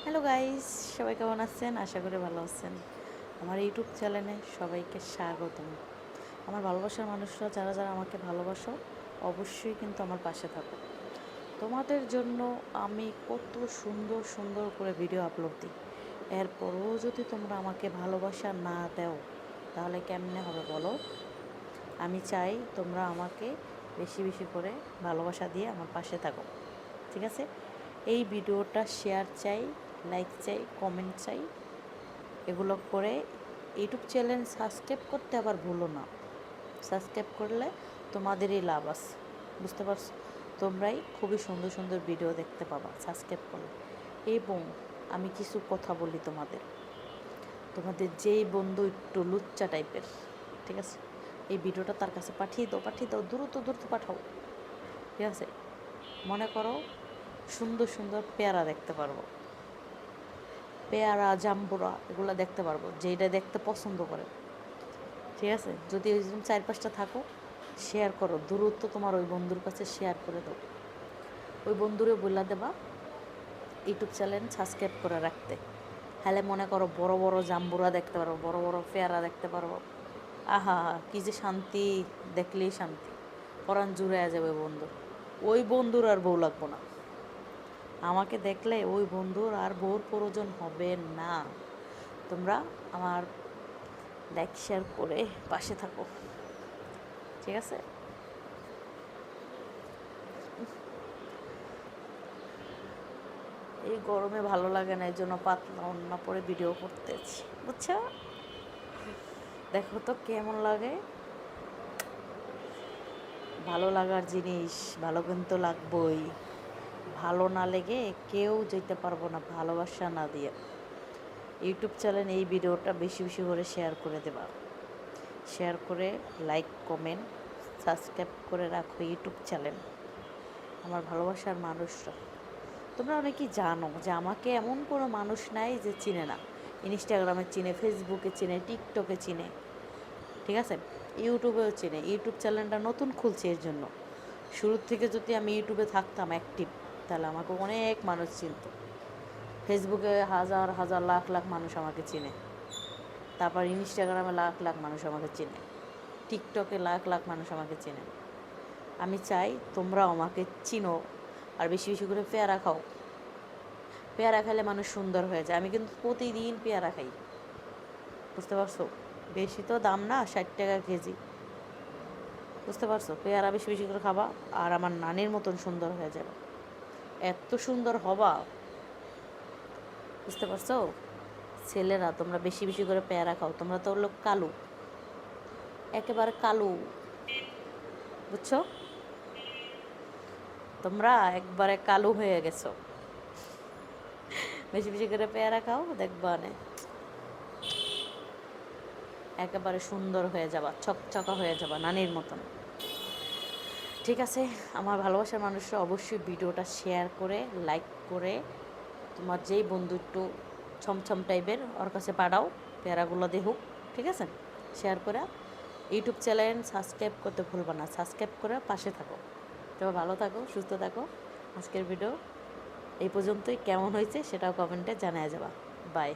Hello guys, সবাই কেমন আছেন? আশা করি ভালো আছেন। আমার ইউটিউব চ্যানেলে সবাইকে স্বাগতম। আমার ভালোবাসার মানুষরা যারা যারা আমাকে ভালোবাসো, অবশ্যই কিন্তু আমার পাশে থাকো। তোমাদের জন্য আমি কত সুন্দর সুন্দর করে ভিডিও আপলোড দিই। এরপরও যদি তোমরা আমাকে ভালোবাসা না দাও, তাহলে কেমনে হবে বলো? আমি চাই তোমরা আমাকে বেশি বেশি করে ভালোবাসা দিয়ে আমার পাশে থাকো, ঠিক আছে? এই ভিডিওটা শেয়ার চাই, লাইক চাই, কমেন্ট চাই। এগুলো করে ইউটিউব চ্যানেল সাবস্ক্রাইব করতে আবার ভুলো না। সাবস্ক্রাইব করলে তোমাদেরই লাভ আছে, বুঝতে পারছো? তোমরাই খুবই সুন্দর সুন্দর ভিডিও দেখতে পাবা সাবস্ক্রাইব করলে। এবং আমি কিছু কথা বলি তোমাদের, তোমাদের যেই বন্ধু একটু লুচ্চা টাইপের, ঠিক আছে, এই ভিডিওটা তার কাছে পাঠিয়ে দাও, দ্রুত দ্রুত পাঠাও, ঠিক আছে? মনে করো সুন্দর সুন্দর পেয়ারা দেখতে পারবো, পেয়ারা, জাম্বুরা, এগুলো দেখতে পারবো, যেটা দেখতে পছন্দ করে, ঠিক আছে? যদি ওইরকম 4-5টা থাকো, শেয়ার করো দ্রুত, তোমার ওই বন্ধুর কাছে শেয়ার করে দাও। ওই বন্ধুরে বলে দেবা ইউটিউব চ্যানেল সাবস্ক্রাইব করে রাখতে। হ্যালে মনে করো বড় বড় জাম্বুরা দেখতে পারবো, বড় বড় পেয়ারা দেখতে পারবো। আহা, কি যে শান্তি! দেখলেই শান্তি, পরাণ জুড়ে যাবে বন্ধু। ওই বন্ধুর আর বউ লাগবো না। আমাকে দেখলে ওই বন্ধুর আর বউর প্রয়োজন হবে না। তোমরা আমার লাইক শেয়ার করে পাশে থাকো, ঠিক আছে? এই গরমে ভালো লাগে না, এই জন্য পাতলা ওড়না পরে ভিডিও করতেছি, বুঝছো? দেখো তো কেমন লাগে। ভালো লাগার জিনিস ভালো কিন্তু লাগবই। ভালো না লেগে কেউ যেতে পারবো না ভালোবাসা না দিয়ে। ইউটিউব চ্যানেল এই ভিডিওটা বেশি বেশি করে শেয়ার করে দেবা। শেয়ার করে লাইক, কমেন্ট, সাবস্ক্রাইব করে রাখো ইউটিউব চ্যানেল। আমার ভালোবাসার মানুষরা, তোমরা অনেকেই জানো যে আমাকে এমন কোনো মানুষ নাই যে চিনে না। ইনস্টাগ্রামে চিনে, ফেসবুকে চিনে, টিকটকে চিনে, ঠিক আছে? ইউটিউবেও চিনে। ইউটিউব চ্যানেলটা নতুন খুলছে, এর জন্য। শুরুর থেকে যদি আমি ইউটিউবে থাকতাম অ্যাক্টিভ, তাহলে আমাকে অনেক মানুষ চিনত। ফেসবুকে হাজার হাজার লাখ লাখ মানুষ আমাকে চিনে। তারপর ইনস্টাগ্রামে লাখ লাখ মানুষ আমাকে চেনে। টিকটকে লাখ লাখ মানুষ আমাকে চেনে। আমি চাই তোমরাও আমাকে চিনো, আর বেশি বেশি করে পেয়ারা খাও। পেয়ারা খেলে মানুষ সুন্দর হয়ে যায়। আমি কিন্তু প্রতিদিন পেয়ারা খাই, বুঝতে পারছো? বেশি তো দাম না, 60 টাকা কেজি, বুঝতে পারছো? পেয়ারা বেশি বেশি করে খাবা, আর আমার নানির মতন সুন্দর হয়ে যাবে। এত সুন্দর হবা, বুঝতে পারছো? ছেলেরা তোমরা বেশি বেশি করে পেয়ারা খাও। তোমরা তো হলো কালু, একেবারে কালু, বুঝছো? তোমরা একবারে কালু হয়ে গেছো। বেশি বেশি করে পেয়ারা খাও, দেখবা নে একেবারে সুন্দর হয়ে যাবা, চকচকা হয়ে যাবা নানির মতন, ঠিক আছে? আমার ভালোবাসার মানুষরা অবশ্যই ভিডিওটা শেয়ার করে, লাইক করে, তোমার যেই বন্ধু একটু ছমছম টাইপের, ওর কাছে পাঠাও, পেয়ারাগুলো দেখুক, ঠিক আছে? শেয়ার করে ইউটিউব চ্যানেল সাবস্ক্রাইব করতে ভুলবা না। সাবস্ক্রাইব করে পাশে থাকো। তবে ভালো থাকো, সুস্থ থাকো। আজকের ভিডিও এই পর্যন্তই। কেমন হয়েছে সেটাও কমেন্টে জানিয়ে যাবা। বাই।